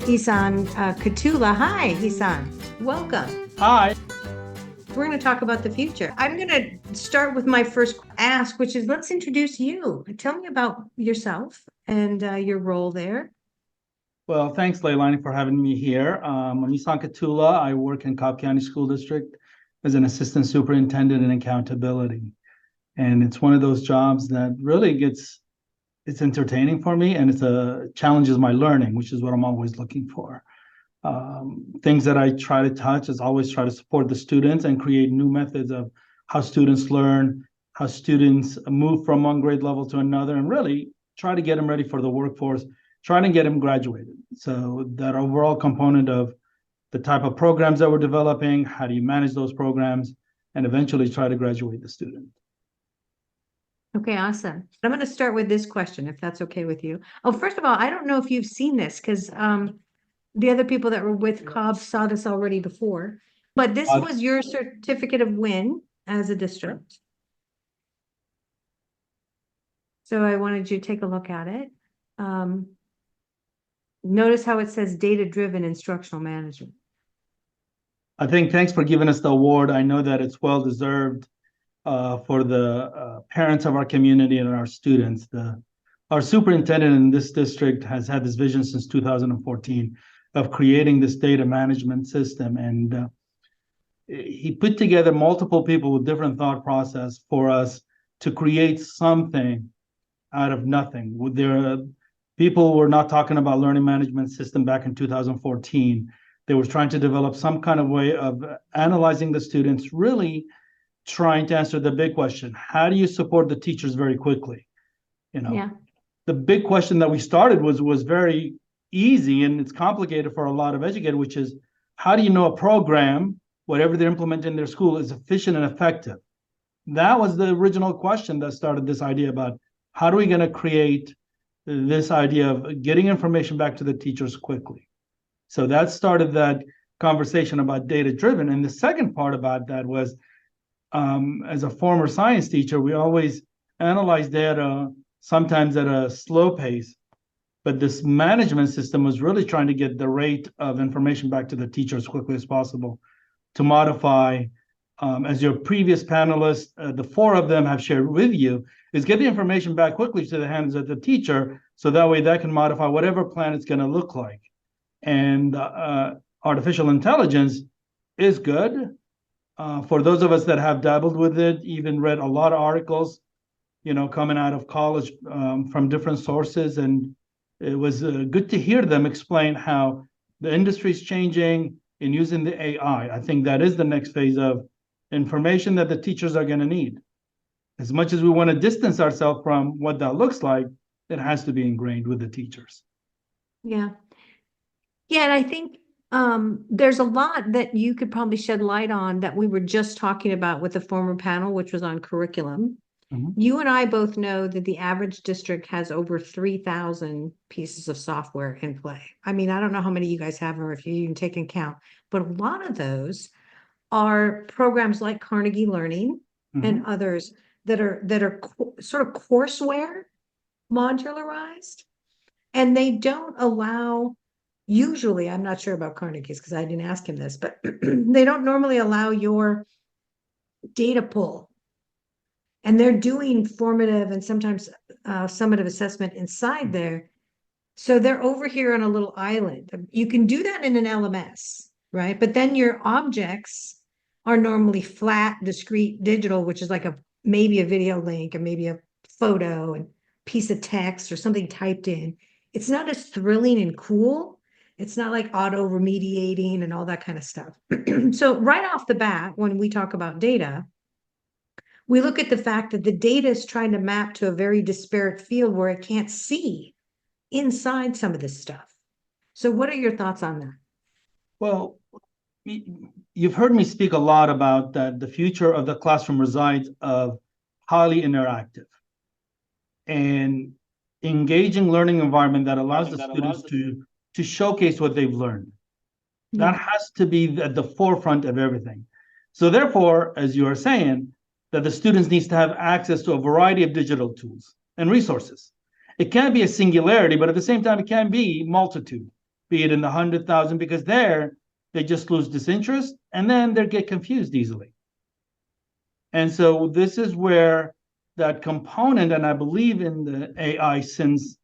Ehsan Kattoula. Hi, Ehsan. Welcome. Hi. We're going to talk about the future. I'm going to start with my first ask, which is let's introduce you. Tell me about yourself and your role there. Well, thanks, LeiLani, for having me here. I'm Ehsan Kattoula. I work in Cobb County School District as an assistant superintendent in accountability. And it's one of those jobs that really it's entertaining for me, and challenges my learning, which is what I'm always looking for. Things that I try to touch is always try to support the students and create new methods of how students learn, how students move from one grade level to another, and really try to get them ready for the workforce, trying to get them graduated. So that overall component of the type of programs that we're developing, how do you manage those programs, and eventually try to graduate the student. Okay, awesome. I'm going to start with this question, if that's okay with you. Oh, first of all, I don't know if you've seen this because the other people that were with Cobb saw this already before, but this was your certificate of win as a district. So I wanted you to take a look at it. Notice how it says data-driven instructional management. I think thanks for giving us the award. I know that it's well-deserved for the parents of our community and our students. Our superintendent in this district has had this vision since 2014 of creating this data management system. And he put together multiple people with different thought process for us to create something out of nothing. People were not talking about learning management system back in 2014. They were trying to develop some kind of way of analyzing the students, really trying to answer the big question: how do you support the teachers very quickly? The big question that we started was very easy, and it's complicated for a lot of educators, which is how do you know a program, whatever they're implementing in their school, is efficient and effective? That was the original question that started this idea about how are we going to create this idea of getting information back to the teachers quickly. So that started that conversation about data driven. And the second part about that was, as a former science teacher, we always analyze data sometimes at a slow pace, but this management system was really trying to get the rate of information back to the teacher as quickly as possible to modify, as your previous panelists, the four of them have shared with you, is get the information back quickly to the hands of the teacher, so that way that can modify whatever plan it's going to look like. And artificial intelligence is good. For those of us that have dabbled with it, even read a lot of articles, coming out of college from different sources. And it was good to hear them explain how the industry is changing in using the AI. I think that is the next phase of information that the teachers are going to need. As much as we want to distance ourselves from what that looks like, it has to be ingrained with the teachers. Yeah. Yeah, and I think there's a lot that you could probably shed light on that we were just talking about with the former panel, which was on curriculum. Mm-hmm. You and I both know that the average district has over 3,000 pieces of software in play. I mean, I don't know how many you guys have or if you even take into account, but a lot of those are programs like Carnegie Learning and others that are sort of courseware modularized, and they don't allow. Usually, I'm not sure about Carnegie's because I didn't ask him this, but they don't normally allow your data pull. And they're doing formative and sometimes summative assessment inside there. So they're over here on a little island. You can do that in an LMS, right? But then your objects are normally flat, discrete, digital, which is like maybe a video link or maybe a photo and piece of text or something typed in. It's not as thrilling and cool. It's not like auto remediating and all that kind of stuff. So right off the bat, when we talk about data, we look at the fact that the data is trying to map to a very disparate field where it can't see inside some of this stuff. So what are your thoughts on that? Well, you've heard me speak a lot about that the future of the classroom resides of highly interactive and engaging learning environment that allows the students to showcase what they've learned. That has to be at the forefront of everything. So therefore, as you are saying, that the students needs to have access to a variety of digital tools and resources. It can't be a singularity, but at the same time, it can be multitude, be it in the 100,000, because there they just lose disinterest and then they get confused easily. And so this is where that component, and I believe in the AI since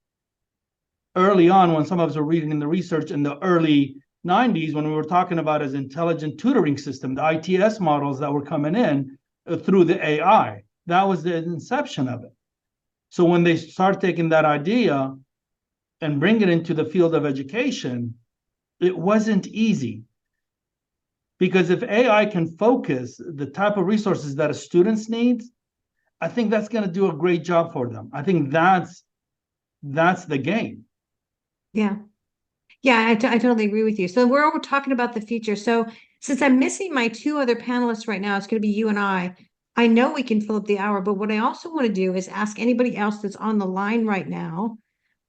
early on, when some of us were reading in the research in the early 90s, when we were talking about as intelligent tutoring system, the ITS models that were coming in through the AI, that was the inception of it. So when they start taking that idea and bring it into the field of education, it wasn't easy. Because if AI can focus the type of resources that a student needs, I think that's going to do a great job for them. I think that's the game. Yeah. Yeah, I totally agree with you. So we're talking about the future. So since I'm missing my two other panelists right now, it's going to be you and I. I know we can fill up the hour, but what I also want to do is ask anybody else that's on the line right now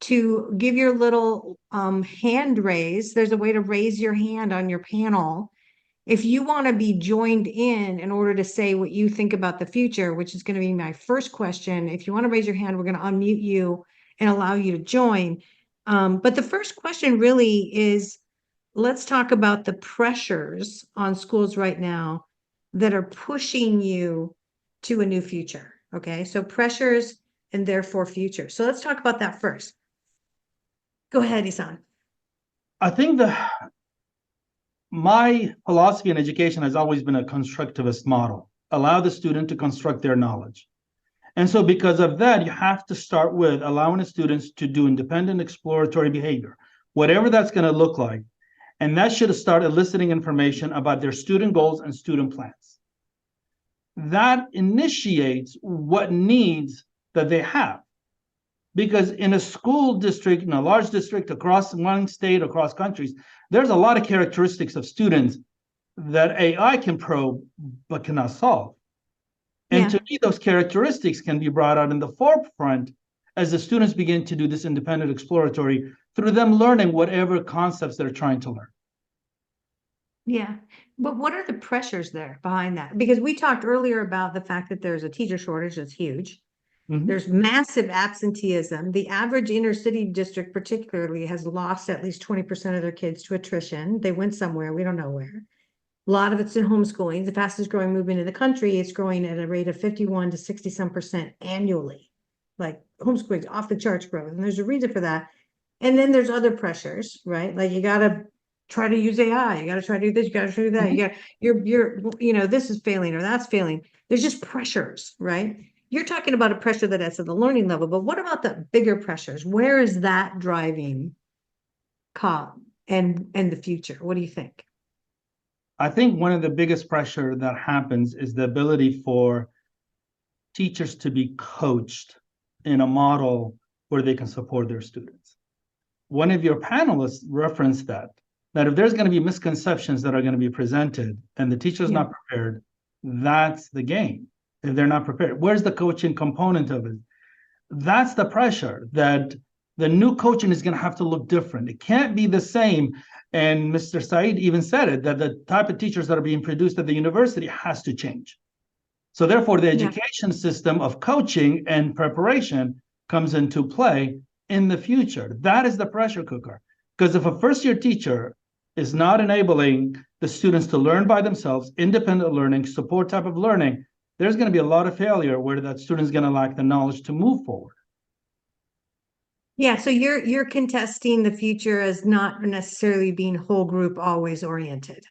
to give your little hand raise. There's a way to raise your hand on your panel. If you want to be joined in order to say what you think about the future, which is going to be my first question. If you want to raise your hand, we're going to unmute you and allow you to join. But the first question really is, let's talk about the pressures on schools right now that are pushing you to a new future. Okay, so pressures and therefore future. So let's talk about that first. Go ahead, Ehsan. I think my philosophy in education has always been a constructivist model. Allow the student to construct their knowledge. And so because of that, you have to start with allowing the students to do independent exploratory behavior, whatever that's going to look like. And that should start eliciting information about their student goals and student plans. That initiates what needs that they have. Because in a school district, in a large district, across one state, across countries, there's a lot of characteristics of students that AI can probe but cannot solve. And to me, those characteristics can be brought out in the forefront as the students begin to do this independent exploratory through them learning whatever concepts they're trying to learn. Yeah. But what are the pressures there behind that? Because we talked earlier about the fact that there's a teacher shortage that's huge. There's massive absenteeism. The average inner city district particularly has lost at least 20% of their kids to attrition. They went somewhere, we don't know where. A lot of it's in homeschooling. The fastest growing movement in the country, it's growing at a rate of 51 to 60 some percent annually. Like homeschooling's off the charts growth. And there's a reason for that. And then there's other pressures, right? Like you gotta try to use AI, you gotta try to do this, you gotta try to do that. You're this is failing or that's failing. There's just pressures, right? You're talking about a pressure that is at the learning level, but what about the bigger pressures? Where is that driving Cobb and the future? What do you think? I think one of the biggest pressure that happens is the ability for teachers to be coached in a model where they can support their students. One of your panelists referenced that if there's going to be misconceptions that are going to be presented and the teacher's not prepared, that's the game. If they're not prepared, where's the coaching component of it? That's the pressure that the new coaching is going to have to look different. It can't be the same. And Mr. Saeed even said it, that the type of teachers that are being produced at the university has to change. So therefore, the education system of coaching and preparation comes into play in the future. That is the pressure cooker. Because if a first-year teacher is not enabling the students to learn by themselves, independent learning, support type of learning, there's going to be a lot of failure where that student is going to lack the knowledge to move forward. Yeah, so you're contesting the future as not necessarily being whole group always oriented.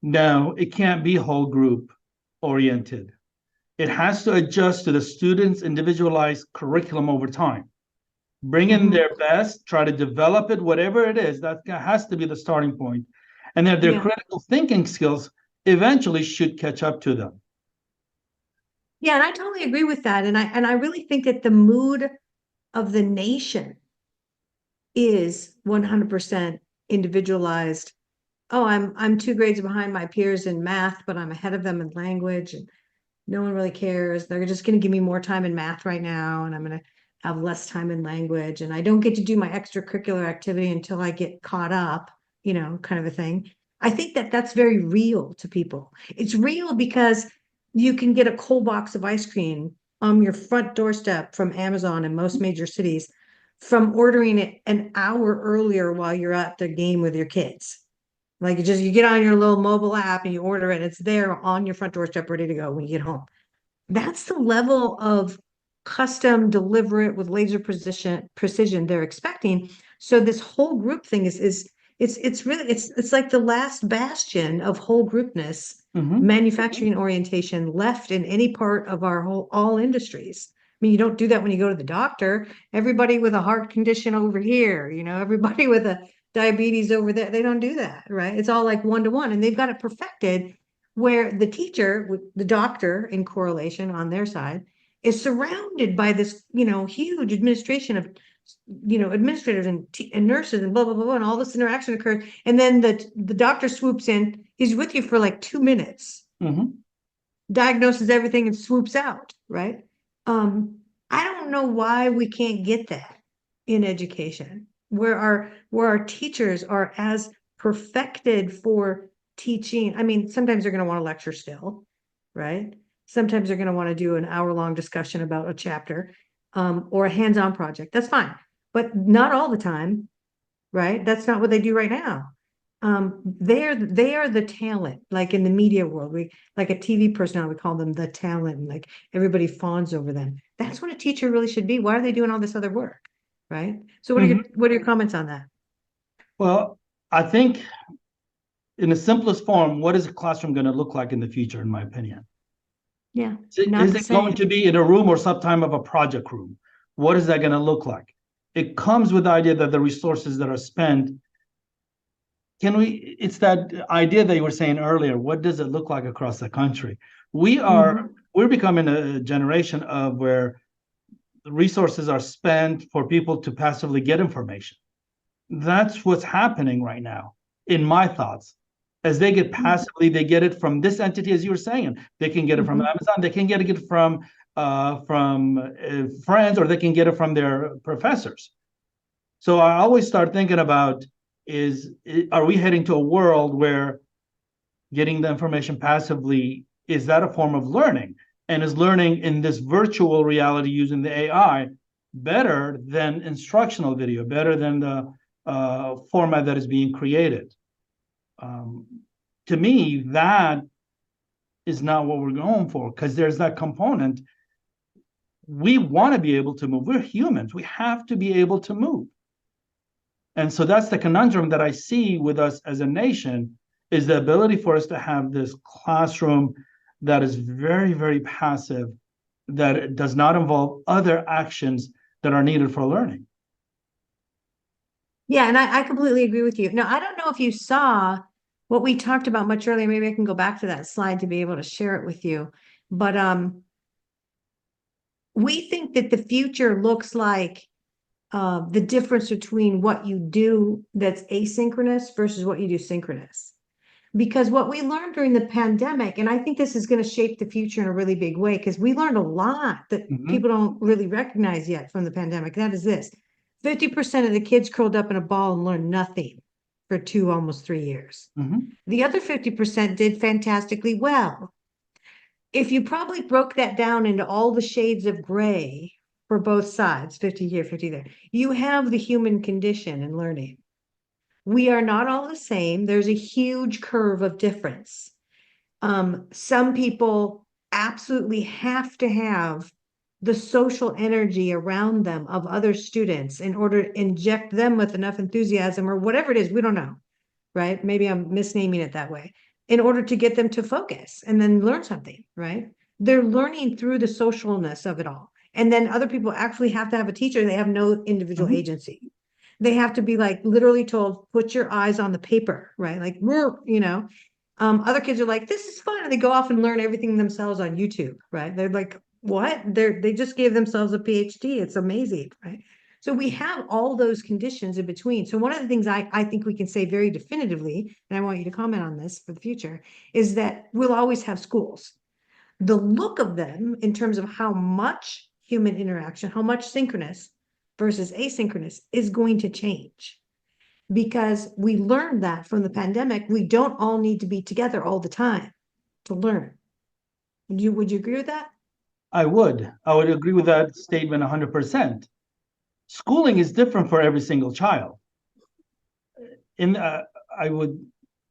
No, it can't be whole group oriented. It has to adjust to the student's individualized curriculum over time. Bring in their best, try to develop it, whatever it is, that has to be the starting point. And then their critical thinking skills eventually should catch up to them. Yeah, and I totally agree with that. And I really think that the mood of the nation is 100% individualized. Oh, I'm 2 grades behind my peers in math, but I'm ahead of them in language, and no one really cares. They're just going to give me more time in math right now, and I'm going to have less time in language, and I don't get to do my extracurricular activity until I get caught up, kind of a thing. I think that that's very real to people. It's real because you can get a cold box of ice cream your front doorstep from Amazon in most major cities from ordering it an hour earlier while you're at the game with your kids. Like you get on your little mobile app and you order it, it's there on your front doorstep ready to go when you get home. That's the level of custom deliver it with laser precision they're expecting. So this whole group thing is it's really it's like the last bastion of whole groupness, manufacturing orientation left in any part of our whole all industries. I mean, you don't do that when you go to the doctor. Everybody with a heart condition over here, everybody with a diabetes over there, they don't do that, right? It's all like one-to-one, and they've got it perfected where the teacher, the doctor in correlation on their side, is surrounded by this, huge administration of, administrators and nurses and blah, blah, blah, blah, and all this interaction occurs. And then the doctor swoops in, he's with you for like 2 minutes, diagnoses everything and swoops out, right? I don't know why we can't get that in education, where our teachers are as perfected for teaching. I mean, sometimes they're going to want to lecture still, right? Sometimes they're going to want to do an hour-long discussion about a chapter, or a hands-on project. That's fine, but not all the time, right? That's not what they do right now. They are the talent, like in the media world, like a TV personality, we call them the talent, and like everybody fawns over them. That's what a teacher really should be. Why are they doing all this other work, right? So what are your comments on that? Well, I think in the simplest form, what is a classroom going to look like in the future, in my opinion? Yeah, Is it going to be in a room or some type of a project room? What is that going to look like? It comes with the idea that the resources that are spent, it's that idea that you were saying earlier, what does it look like across the country? We're becoming a generation of where the resources are spent for people to passively get information. That's what's happening right now, in my thoughts. As they get passively, they get it from this entity, as you were saying. They can get it from Amazon. They can get it from friends, or they can get it from their professors. So I always start thinking about, are we heading to a world where getting the information passively, is that a form of learning? And is learning in this virtual reality using the AI better than instructional video, better than the format that is being created? To me, that is not what we're going for, because there's that component. We want to be able to move. We're humans. We have to be able to move. And so that's the conundrum that I see with us as a nation, is the ability for us to have this classroom that is very, very passive, that does not involve other actions that are needed for learning. Yeah, and I completely agree with you. Now, I don't know if you saw what we talked about much earlier. Maybe I can go back to that slide to be able to share it with you. But we think that the future looks like the difference between what you do that's asynchronous versus what you do synchronous. Because what we learned during the pandemic, and I think this is going to shape the future in a really big way, because we learned a lot that people don't really recognize yet from the pandemic. That is this: 50% of the kids curled up in a ball and learned nothing for almost 3 years. The other 50% did fantastically well. If you probably broke that down into all the shades of gray for both sides, 50 here, 50 there, you have the human condition in learning. We are not all the same. There's a huge curve of difference. Some people absolutely have to have the social energy around them of other students in order to inject them with enough enthusiasm, or whatever it is, we don't know, right? Maybe I'm misnaming it that way, in order to get them to focus and then learn something, right? They're learning through the socialness of it all. And then other people actually have to have a teacher. They have no individual agency. They have to be like literally told, put your eyes on the paper, right? Like, other kids are like, this is fun. And they go off and learn everything themselves on YouTube, right? They're like, what? They just gave themselves a PhD. It's amazing, right? So we have all those conditions in between. So one of the things I think we can say very definitively, and I want you to comment on this for the future, is that we'll always have schools. The look of them in terms of how much human interaction, how much synchronous versus asynchronous is going to change. Because we learned that from the pandemic, we don't all need to be together all the time to learn. Would you agree with that? I would agree with that statement 100%. Schooling is different for every single child. In I would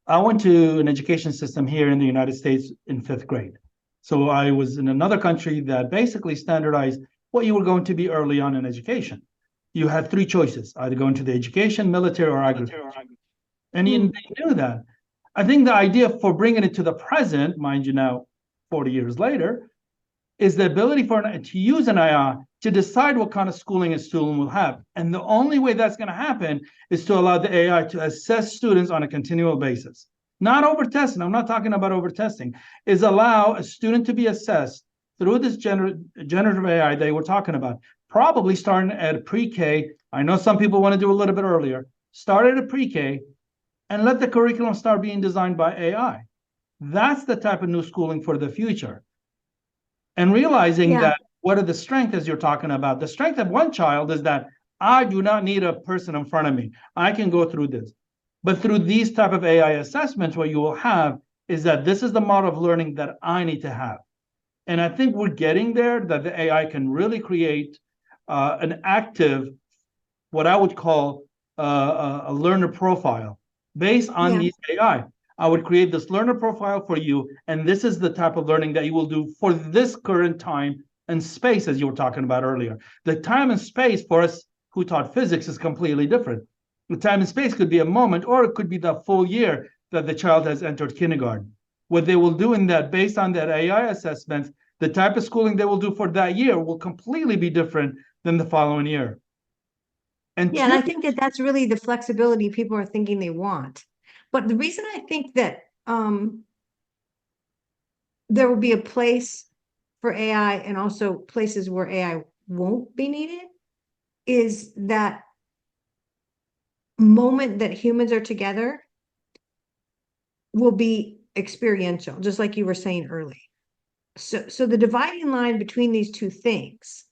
I went to an education system here in the United States in fifth grade. So I was in another country that basically standardized what you were going to be early on in education. You had three choices, either go into the education, military, or agriculture. And they knew that. I think the idea for bringing it to the present, mind you now, 40 years later, is the ability to use an AI to decide what kind of schooling a student will have. And the only way that's going to happen is to allow the AI to assess students on a continual basis. Not over testing. I'm not talking about over testing. Is allow a student to be assessed through this generative AI they were talking about, probably starting at pre-K. I know some people want to do a little bit earlier. Start at a pre-K and let the curriculum start being designed by AI. That's the type of new schooling for the future. And realizing that what are the strengths as you're talking about? The strength of one child is that I do not need a person in front of me. I can go through this. But through these type of AI assessments, what you will have is that this is the model of learning that I need to have. And I think we're getting there, that the AI can really create an active, what I would call a learner profile based on these AI. I would create this learner profile for you, and this is the type of learning that you will do for this current time and space, as you were talking about earlier. The time and space for us who taught physics is completely different. The time and space could be a moment, or it could be the full year that the child has entered kindergarten. What they will do in that, based on that AI assessment, the type of schooling they will do for that year will completely be different than the following year. And I think that that's really the flexibility people are thinking they want. But the reason I think that there will be a place for AI and also places where AI won't be needed is that moment that humans are together will be experiential, just like you were saying early. So the dividing line between these two things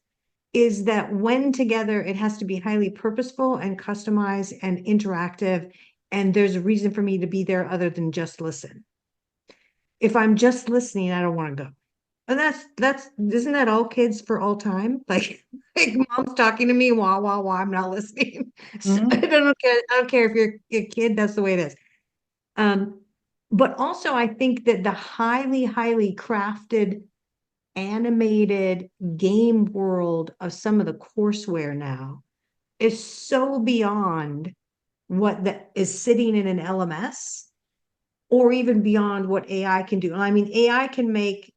is that when together, it has to be highly purposeful and customized and interactive. And there's a reason for me to be there other than just listen. If I'm just listening, I don't want to go. And isn't that all kids for all time? Like mom's talking to me while I'm not listening. So I don't care if you're a kid, that's the way it is. But also I think that the highly crafted animated game world of some of the courseware now is so beyond what is sitting in an LMS or even beyond what AI can do. I mean, AI can make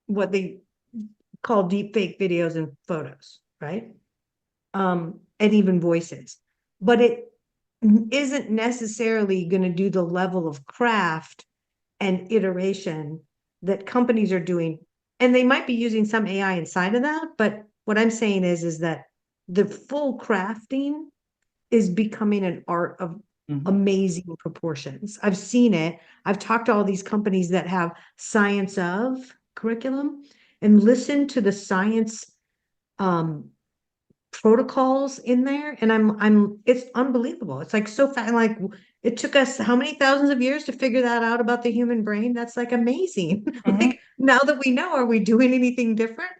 what they call deep fake videos and photos, right? And even voices, but it isn't necessarily going to do the level of craft and iteration that companies are doing. And they might be using some AI inside of that, but what I'm saying is that the full crafting is becoming an art of amazing proportions. I've seen it. I've talked to all these companies that have science of curriculum and listen to the science protocols in there. And it's unbelievable. It's like so fast. Like it took us how many thousands of years to figure that out about the human brain? That's like amazing. Like now that we know, are we doing anything different?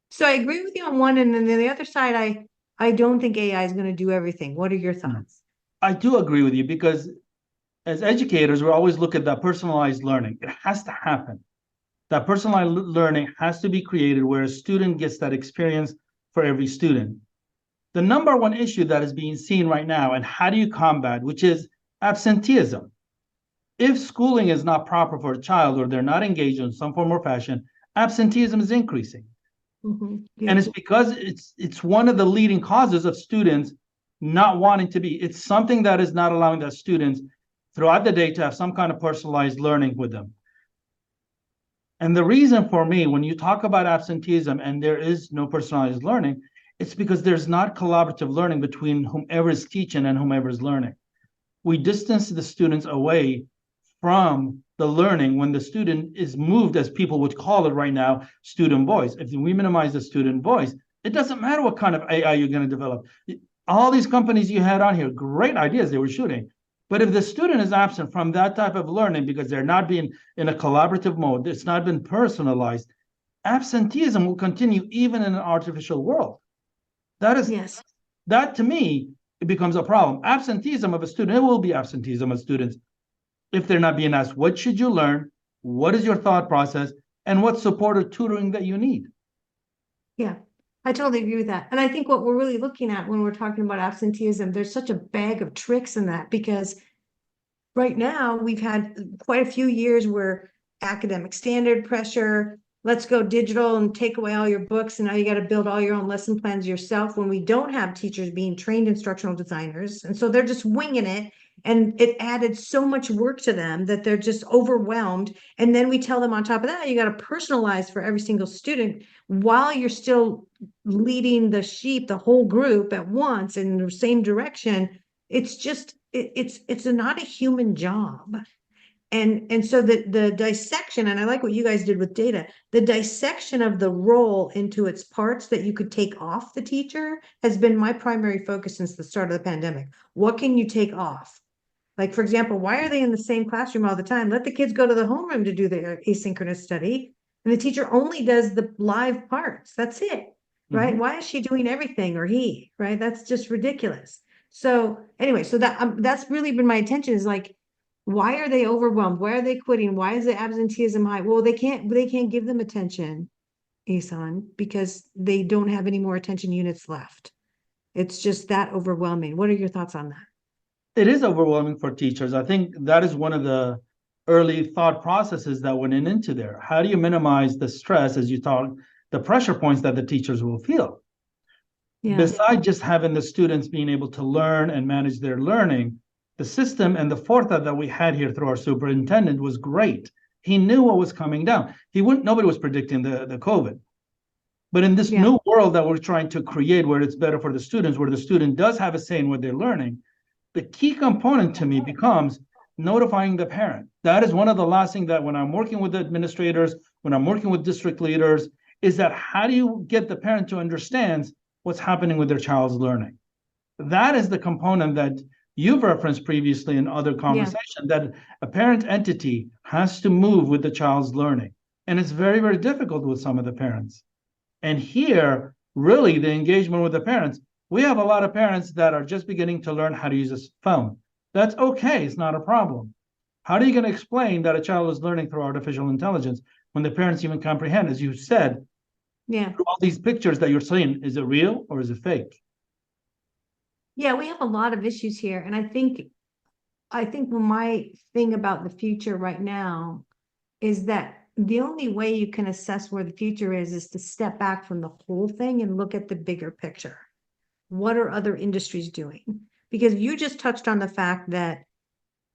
So I agree with you on one, and then the other side, I don't think AI is going to do everything. What are your thoughts? I do agree with you because as educators, we always look at that personalized learning. It has to happen. That personalized learning has to be created where a student gets that experience for every student. The number one issue that is being seen right now, and how do you combat, which is absenteeism. If schooling is not proper for a child or they're not engaged in some form or fashion, absenteeism is increasing. And it's because it's one of the leading causes of students not wanting to be. It's something that is not allowing the students throughout the day to have some kind of personalized learning with them. And the reason for me, when you talk about absenteeism and there is no personalized learning, it's because there's not collaborative learning between whomever is teaching and whomever is learning. We distance the students away from the learning when the student is moved, as people would call it right now, student voice. If we minimize the student voice, it doesn't matter what kind of AI you're going to develop. All these companies you had on here, great ideas they were shooting. But if the student is absent from that type of learning because they're not being in a collaborative mode, it's not been personalized, absenteeism will continue even in an artificial world. Yes. That to me, it becomes a problem. Absenteeism of a student, it will be absenteeism of students if they're not being asked, what should you learn? What is your thought process? And what support or tutoring that you need? Yeah, I totally agree with that. And I think what we're really looking at when we're talking about absenteeism, there's such a bag of tricks in that because right now we've had quite a few years where academic standard pressure, let's go digital and take away all your books, and now you got to build all your own lesson plans yourself when we don't have teachers being trained instructional designers. And so they're just winging it. And it added so much work to them that they're just overwhelmed. And then we tell them on top of that, you got to personalize for every single student while you're still leading the sheep, the whole group at once in the same direction. It's just it's not a human job. And so the dissection, and I like what you guys did with data, the dissection of the role into its parts that you could take off the teacher has been my primary focus since the start of the pandemic. What can you take off? Like, for example, why are they in the same classroom all the time? Let the kids go to the homeroom to do the asynchronous study, and the teacher only does the live parts. That's it, right? Why is she doing everything, or he, right? That's just ridiculous. So anyway, so that's really been my attention is like, why are they overwhelmed? Why are they quitting? Why is the absenteeism high? Well, they can't give them attention, Ehsan, because they don't have any more attention units left. It's just that overwhelming. What are your thoughts on that? It is overwhelming for teachers. I think that is one of the early thought processes that went into there. How do you minimize the stress as you talk, the pressure points that the teachers will feel? Yeah. Besides just having the students being able to learn and manage their learning, the system and the forethought that we had here through our superintendent was great. He knew what was coming down. Nobody was predicting the COVID. But in this Yeah. new world that we're trying to create, where it's better for the students, where the student does have a say in what they're learning, the key component to me becomes notifying the parent. That is one of the last things that when I'm working with the administrators, when I'm working with district leaders, is that how do you get the parent to understand what's happening with their child's learning? That is the component that you've referenced previously in other conversations, that a parent entity has to move with the child's learning. And it's very, very difficult with some of the parents. And here, really, the engagement with the parents, we have a lot of parents that are just beginning to learn how to use a phone. That's okay, it's not a problem. How are you going to explain that a child is learning through artificial intelligence when the parents even comprehend, as you said, through all these pictures that you're seeing, is it real or is it fake? Yeah, we have a lot of issues here. And I think my thing about the future right now is that the only way you can assess where the future is to step back from the whole thing and look at the bigger picture. What are other industries doing? Because you just touched on the fact that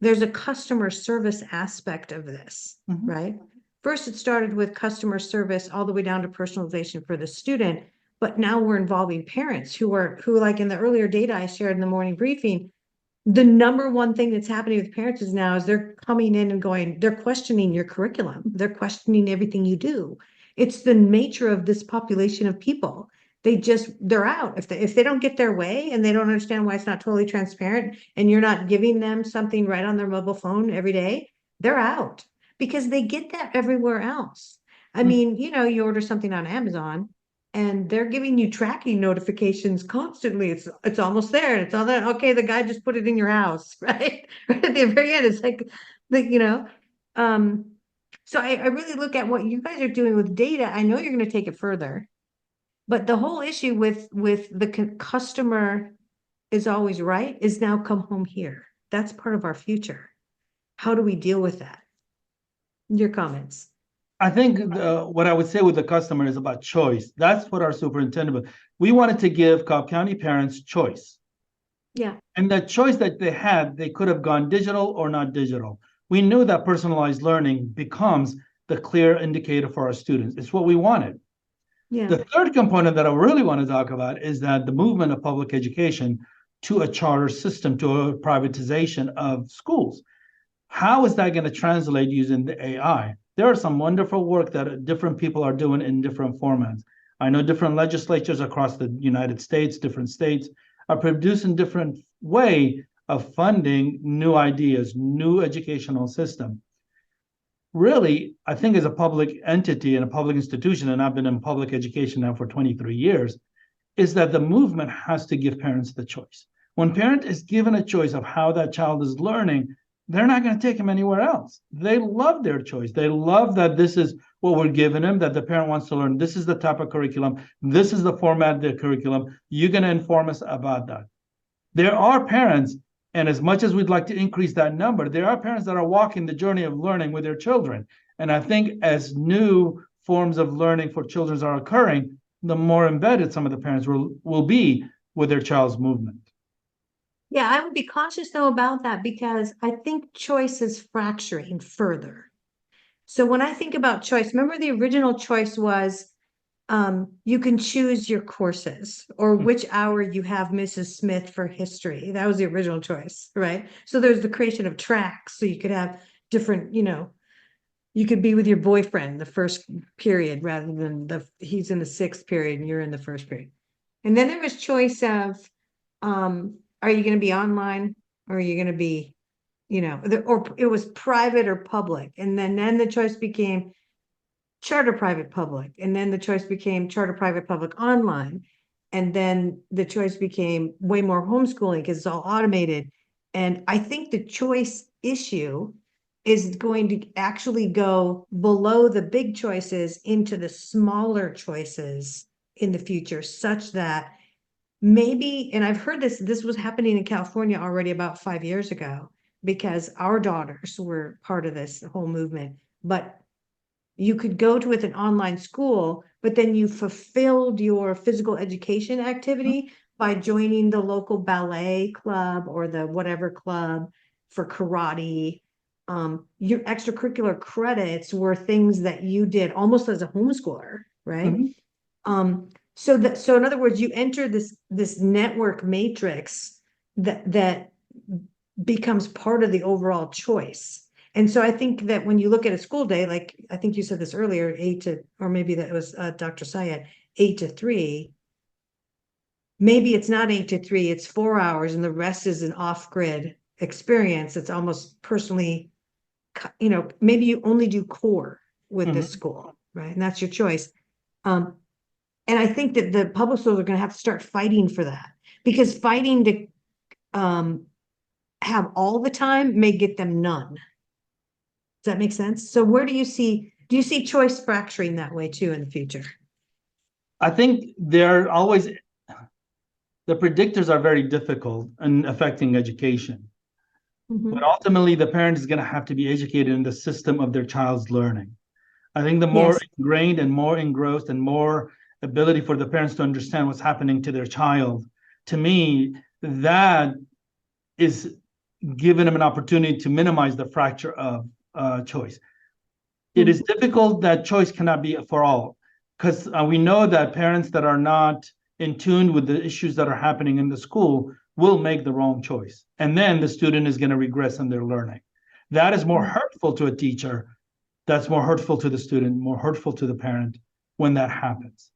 there's a customer service aspect of this, right? First, it started with customer service all the way down to personalization for the student, but now we're involving parents who like in the earlier data I shared in the morning briefing, the number one thing that's happening with parents is now is they're coming in and going, they're questioning your curriculum. They're questioning everything you do. It's the nature of this population of people. They're out. If they don't get their way and they don't understand why it's not totally transparent and you're not giving them something right on their mobile phone every day, they're out because they get that everywhere else. I mean, you order something on Amazon and they're giving you tracking notifications constantly. It's almost there. It's all that. Okay, the guy just put it in your house, right? Right at the very end, it's like um, so I really look at what you guys are doing with data. I know you're going to take it further, but the whole issue with the customer is always right is now come home here. That's part of our future. How do we deal with that? Your comments. I think what I would say with the customer is about choice. That's what our superintendent, we wanted to give Cobb County parents choice. Yeah. And that choice that they had, they could have gone digital or not digital. We knew that personalized learning becomes the clear indicator for our students. It's what we wanted. Yeah. The third component that I really want to talk about is that the movement of public education to a charter system, to a privatization of schools. How is that going to translate using the AI? There are some wonderful work that different people are doing in different formats. I know different legislatures across the United States, different states, are producing different way of funding new ideas, new educational system. really, I think as a public entity and a public institution, and I've been in public education now for 23 years, is that the movement has to give parents the choice. When parent is given a choice of how that child is learning, they're not going to take him anywhere else. They love their choice. They love that this is what we're giving him, that the parent wants to learn. This is the type of curriculum. This is the format of the curriculum. You're going to inform us about that. There are parents, and as much as we'd like to increase that number, there are parents that are walking the journey of learning with their children. And I think as new forms of learning for children are occurring, the more embedded some of the parents will be with their child's movement. Yeah, I would be cautious though about that because I think choice is fracturing further. So when I think about choice, remember the original choice was you can choose your courses or which hour you have Mrs. Smith for history. That was the original choice, right? So there's the creation of tracks. So you could have different, you could be with your boyfriend the first period rather than he's in the sixth period and you're in the first period. And then there was choice of, are you going to be online or are you going to be, or it was private or public. And then the choice became charter private public. And then the choice became charter private public online. And then the choice became way more homeschooling because it's all automated. And I think the choice issue is going to actually go below the big choices into the smaller choices in the future, such that maybe, and I've heard this was happening in California already about 5 years ago, because our daughters were part of this whole movement, but you could go to with an online school, but then you fulfilled your physical education activity by joining the local ballet club or the whatever club for karate. Your extracurricular credits were things that you did almost as a homeschooler, right? Mm-hmm. So in other words, you enter this network matrix that becomes part of the overall choice. And so I think that when you look at a school day, like I think you said this earlier, or maybe that was Dr. Syed, 8 to 3. Maybe it's not 8 to 3, it's 4 hours, and the rest is an off-grid experience. It's almost personally, maybe you only do core with this school, right? And that's your choice. And I think that the public schools are going to have to start fighting for that, because fighting to have all the time may get them none. Does that make sense? So where do you see choice fracturing that way too in the future? I think they're always, the predictors are very difficult in affecting education. But ultimately, the parent is going to have to be educated in the system of their child's learning. I think the more ingrained and more engrossed and more ability for the parents to understand what's happening to their child, to me, that is giving them an opportunity to minimize the fracture of choice. It is difficult that choice cannot be for all, because we know that parents that are not in tune with the issues that are happening in the school will make the wrong choice. And then the student is going to regress in their learning. That is more hurtful to a teacher. That's more hurtful to the student, more hurtful to the parent when that happens.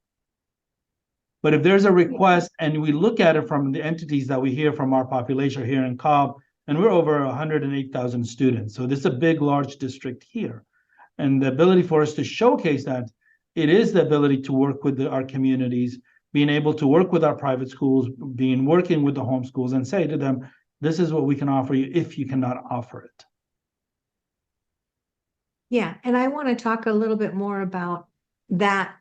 But if there's a request and we look at it from the entities that we hear from our population here in Cobb, and we're over 108,000 students. So this is a big, large district here. And the ability for us to showcase that, it is the ability to work with our communities, being able to work with our private schools, working with the homeschools and say to them, this is what we can offer you if you cannot offer it. Yeah, and I want to talk a little bit more about that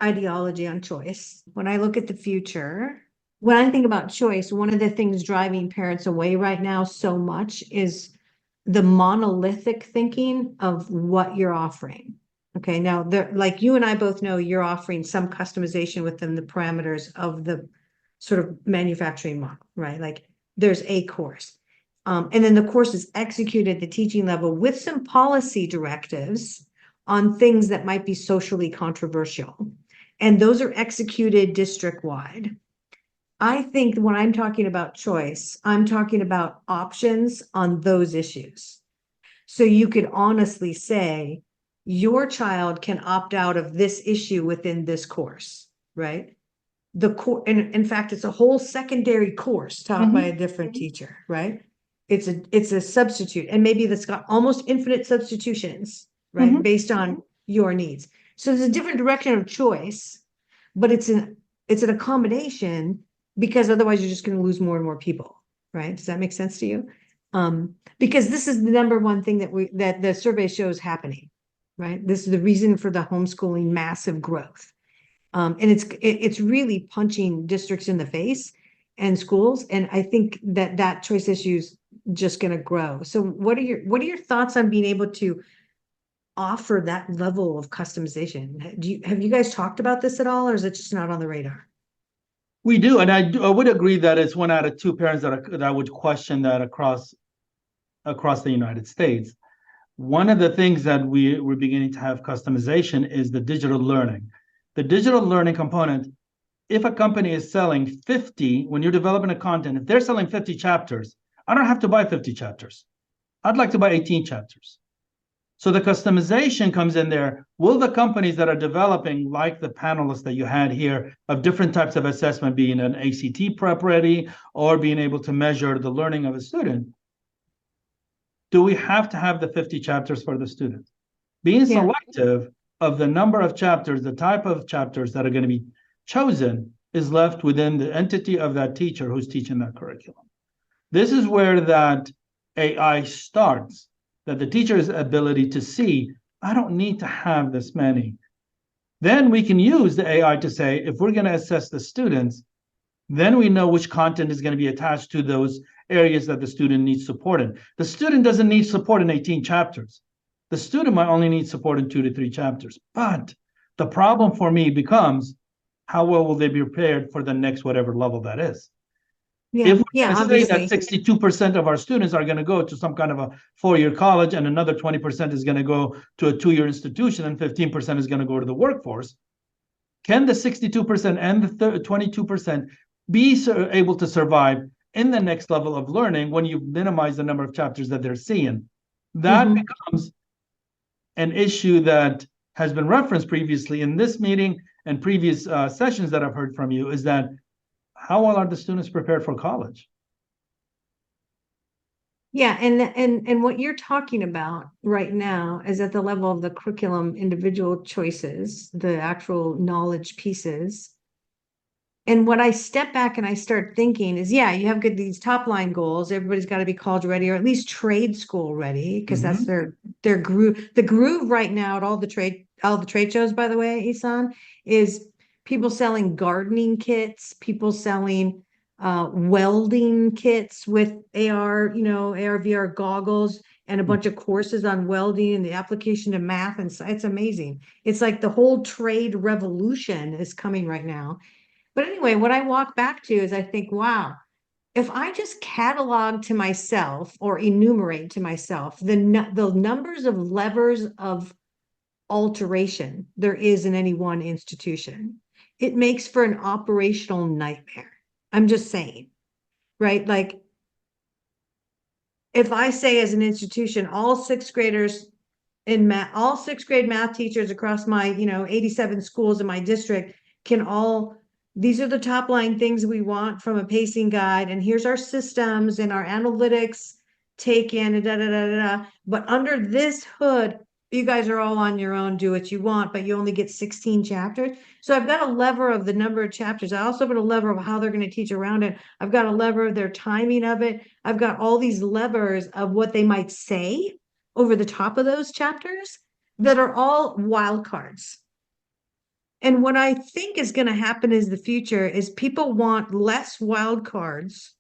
ideology on choice. When I look at the future, when I think about choice, one of the things driving parents away right now so much is the monolithic thinking of what you're offering. Okay, now like you and I both know, you're offering some customization within the parameters of the sort of manufacturing model, right? Like there's a course. And then the course is executed at the teaching level with some policy directives on things that might be socially controversial. And those are executed district-wide. I think when I'm talking about choice, I'm talking about options on those issues. So you could honestly say, your child can opt out of this issue within this course, right? And in fact, it's a whole secondary course taught by a different teacher, right? It's a substitute, and maybe that's got almost infinite substitutions, right? Mhm. Based on your needs. So there's a different direction of choice, but it's an accommodation, because otherwise you're just going to lose more and more people, right? Does that make sense to you? Because this is the number one thing that the survey shows happening, right? This is the reason for the homeschooling massive growth. And it's really punching districts in the face and schools. And I think that choice issue is just going to grow. So what are your thoughts on being able to offer that level of customization? Have you guys talked about this at all, or is it just not on the radar? We do, and I would agree that it's one out of two parents that would question that across the United States. One of the things that we're beginning to have customization is the digital learning. The digital learning component, if a company is selling 50, when you're developing a content, if they're selling 50 chapters, I don't have to buy 50 chapters. I'd like to buy 18 chapters. So the customization comes in there. Will the companies that are developing, like the panelists that you had here, of different types of assessment, being an ACT prep ready or being able to measure the learning of a student, do we have to have the 50 chapters for the students? Being Yeah. selective of the number of chapters, the type of chapters that are going to be chosen is left within the entity of that teacher who's teaching that curriculum. This is where that AI starts, that the teacher's ability to see, I don't need to have this many. Then we can use the AI to say, if we're going to assess the students, then we know which content is going to be attached to those areas that the student needs support in. The student doesn't need support in 18 chapters. The student might only need support in 2 to 3 chapters. But the problem for me becomes, how well will they be prepared for the next whatever level that is? Yeah, If we're yeah, going to say that obviously. 62% of our students are going to go to some kind of a 4-year college, and another 20% is going to go to a 2-year institution, and 15% is going to go to the workforce, can the 62% and the 22% be able to survive in the next level of learning when you minimize the number of chapters that they're seeing? That becomes an issue that has been referenced previously in this meeting and previous sessions that I've heard from you, is that how well are the students prepared for college? Yeah, and what you're talking about right now is at the level of the curriculum, individual choices, the actual knowledge pieces. And what I step back and I start thinking is, yeah, you have these top line goals. Everybody's got to be college ready, or at least trade school ready, because that's their groove. The groove right now at all the trade shows, by the way, Ehsan, is people selling gardening kits, people selling welding kits with AR, AR VR goggles, and a bunch of courses on welding and the application of math, and it's amazing. It's like the whole trade revolution is coming right now. But anyway, what I walk back to is I think, wow, if I just catalog to myself or enumerate to myself the numbers of levers of alteration there is in any one institution, it makes for an operational nightmare. I'm just saying, right? Like, if I say as an institution, all sixth graders in math, all sixth grade math teachers across my, 87 schools in my district can all, these are the top line things we want from a pacing guide. And here's our systems and our analytics take in, and da, da, da, da, da. But under this hood, you guys are all on your own, do what you want, but you only get 16 chapters. So I've got a lever of the number of chapters. I also have a lever of how they're going to teach around it. I've got a lever of their timing of it. I've got all these levers of what they might say over the top of those chapters that are all wild cards. And what I think is going to happen is the future is people want less wild cards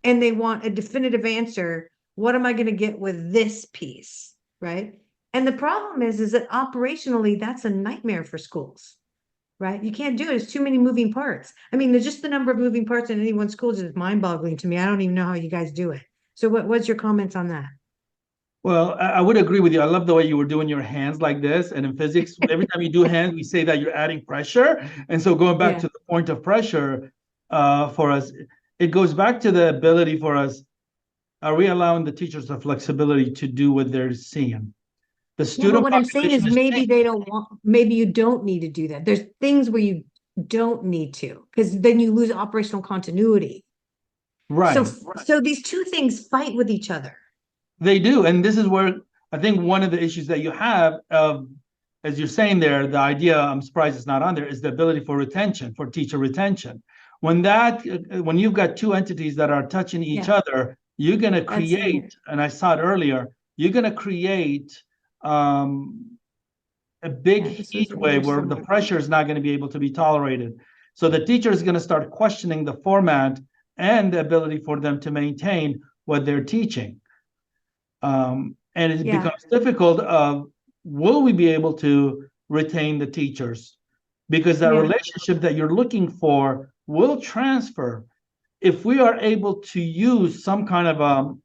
and they want a definitive answer. What am I going to get with this piece? Right. And the problem is that operationally, that's a nightmare for schools. Right. You can't do it. It's too many moving parts. I mean, there's just the number of moving parts in any one school is mind boggling to me. I don't even know how you guys do it. So what's your comments on that? Well, I would agree with you. I love the way you were doing your hands like this. And in physics, every time you do hands, we say that you're adding pressure. And so going back Yeah. to the point of pressure for us, it goes back to the ability for us. Are we allowing the teachers the flexibility to do what they're seeing? The Yeah, but student what I'm saying is population is maybe they changing. don't want, maybe you don't need to do that. There's things where you don't need to, because then you lose operational continuity. So, Right. so these two things fight with each other. They do. And this is where I think one of the issues that you have, as you're saying there, the idea, I'm surprised it's not on there, is the ability for retention, for teacher retention. When you've got two entities that are touching each other, you're going to create, and I saw it earlier, you're going to create a big heat wave where the pressure is not going to be able to be tolerated. So the teacher is going to start questioning the format and the ability for them to maintain what they're teaching. And it becomes difficult of, will we be able to retain the teachers? Because that relationship that you're looking for will transfer. If we are able to use some kind of,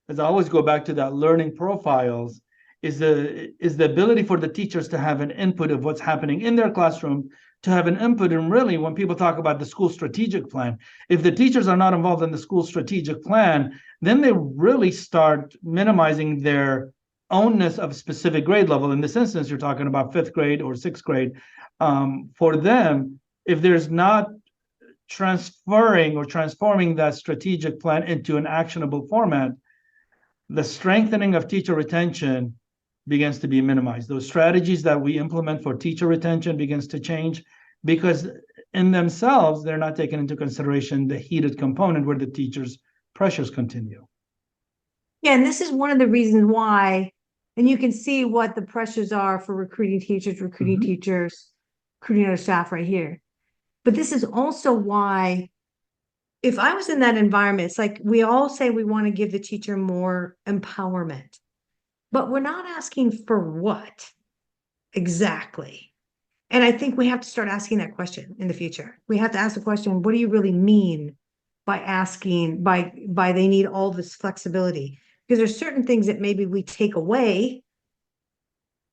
as I always go back to that learning profiles, is the ability for the teachers to have an input of what's happening in their classroom, to have an input. And really, when people talk about the school strategic plan, if the teachers are not involved in the school strategic plan, then they really start minimizing their ownness of specific grade level. In this instance, you're talking about 5th grade or 6th grade. For them, if there's not transferring or transforming that strategic plan into an actionable format, the strengthening of teacher retention begins to be minimized. Those strategies that we implement for teacher retention begins to change, because in themselves, they're not taking into consideration the heated component where the teachers' pressures continue. Yeah, and this is one of the reasons why, and you can see what the pressures are for recruiting teachers, recruiting other staff right here. But this is also why, if I was in that environment, it's like we all say we want to give the teacher more empowerment, but we're not asking for what exactly. And I think we have to start asking that question in the future. We have to ask the question, what do you really mean by asking, by they need all this flexibility? Because there's certain things that maybe we take away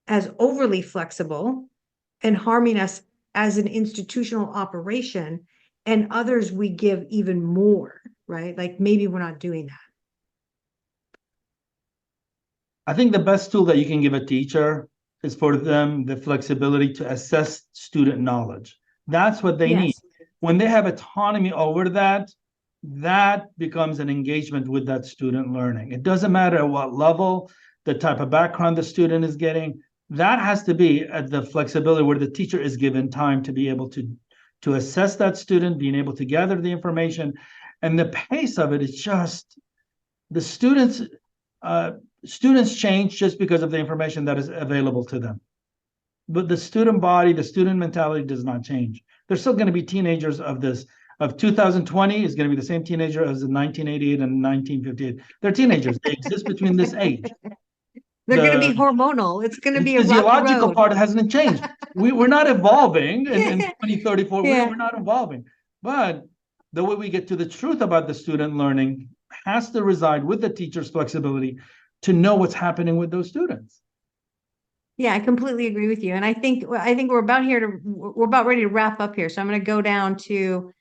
as overly flexible and harming us as an institutional operation, and others we give even more, right? Like maybe we're not doing that. I think the best tool that you can give a teacher is for them the flexibility to assess student knowledge. That's what they need. When they have autonomy over that, that becomes an engagement with that student learning. It doesn't matter at what level, the type of background the student is getting. That has to be at the flexibility where the teacher is given time to be able to assess that student, being able to gather the information. And the pace of it is just, the students change just because of the information that is available to them. But the student body, the student mentality does not change. They're still going to be teenagers of 2020 is going to be the same teenager as in 1988 and 1958. They're teenagers. They exist between this age. They're going to be hormonal. It's going to be a physiological part hasn't changed. We're not evolving in 2034. We're not evolving. But the way we get to the truth about the student learning has to reside with the teacher's flexibility to know what's happening with those students. Yeah, I completely agree with you. And I think we're about ready to wrap up here. So I'm going to go down to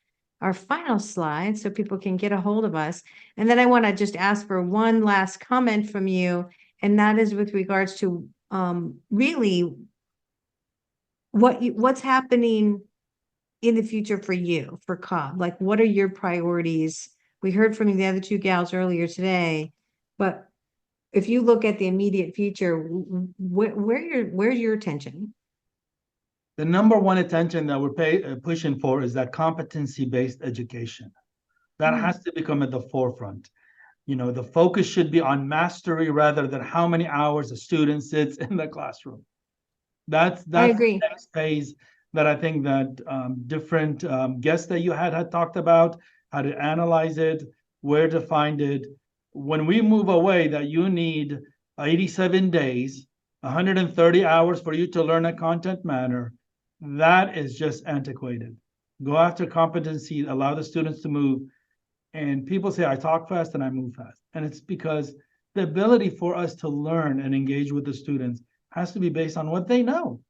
our final slide so people can get a hold of us. And then I want to just ask for one last comment from you, and that is with regards to really what's happening in the future for you, for Cobb. Like, what are your priorities? We heard from the other two gals earlier today, but if you look at the immediate future, where's your attention? The number one attention that we're pushing for is that competency-based education. That has to become at the forefront. You know, the focus should be on mastery rather than how many hours a student sits in the classroom. That's the next phase that I think that different guests that you had talked about, how to analyze it, where to find it. When we move away that you need 87 days, 130 hours for you to learn a content matter, that is just antiquated. Go after competency, allow the students to move. And people say, I talk fast and I move fast. And it's because the ability for us to learn and engage with the students has to be based on what they know,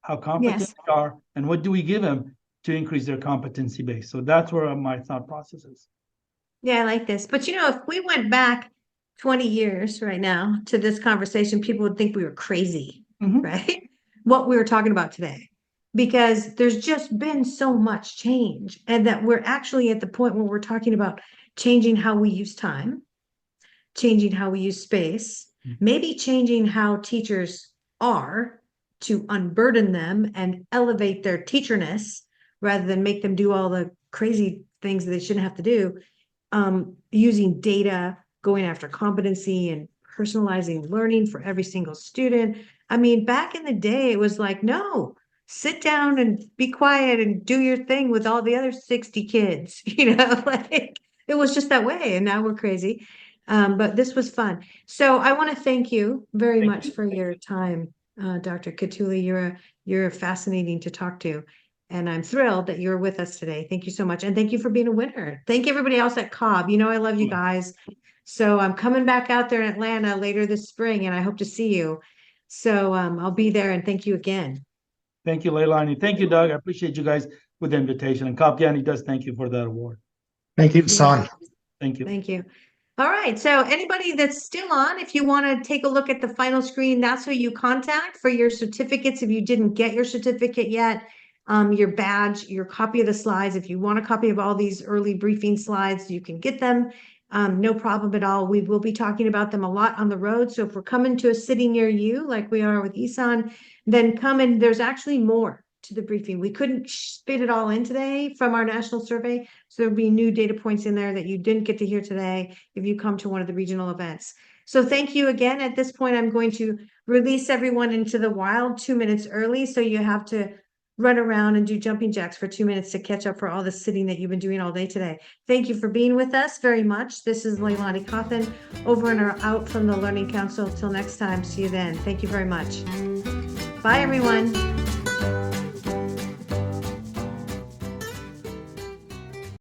how competent they are, and what do we give them to increase their competency base. So that's where my thought process is. Yeah, I like this. But you know, if we went back 20 years right now to this conversation, people would think we were crazy, right? What we were talking about today, because there's just been so much change, and that we're actually at the point where we're talking about changing how we use time, changing how we use space, maybe changing how teachers are to unburden them and elevate their teacherness rather than make them do all the crazy things that they shouldn't have to do, using data, going after competency and personalizing learning for every single student. I mean, back in the day, it was like, no, sit down and be quiet and do your thing with all the other 60 kids, like it was just that way. And now we're crazy. But this was fun. So I want to thank you very Thank much you. for your time, Dr. Kattoula. You're fascinating to talk to. And I'm thrilled that you're with us today. Thank you so much. And thank you for being a winner. Thank everybody else at Cobb. I love you guys. So I'm coming back out there in Atlanta later this spring, and I hope to see you. So I'll be there, and thank you again. Thank you, LeiLani. Thank you, Doug. I appreciate you guys with the invitation. And Cobb County does thank you for that award. Thank you, Yeah. Ehsan. Thank you. Thank you. All right. So anybody that's still on, if you want to take a look at the final screen, that's who you contact for your certificates. If you didn't get your certificate yet, your badge, your copy of the slides. If you want a copy of all these early briefing slides, you can get them. No problem at all. We will be talking about them a lot on the road. So if we're coming to a city near you, like we are with Ehsan, then come and there's actually more to the briefing. We couldn't spit it all in today from our national survey. So there'll be new data points in there that you didn't get to hear today if you come to one of the regional events. So thank you again. At this point, I'm going to release everyone into the wild 2 minutes early. So you have to run around and do jumping jacks for 2 minutes to catch up for all the sitting that you've been doing all day today. Thank you for being with us very much. This is LeiLani Cauthen over and out from the Learning Council. Till next time, see you then. Thank you very much. Bye, everyone.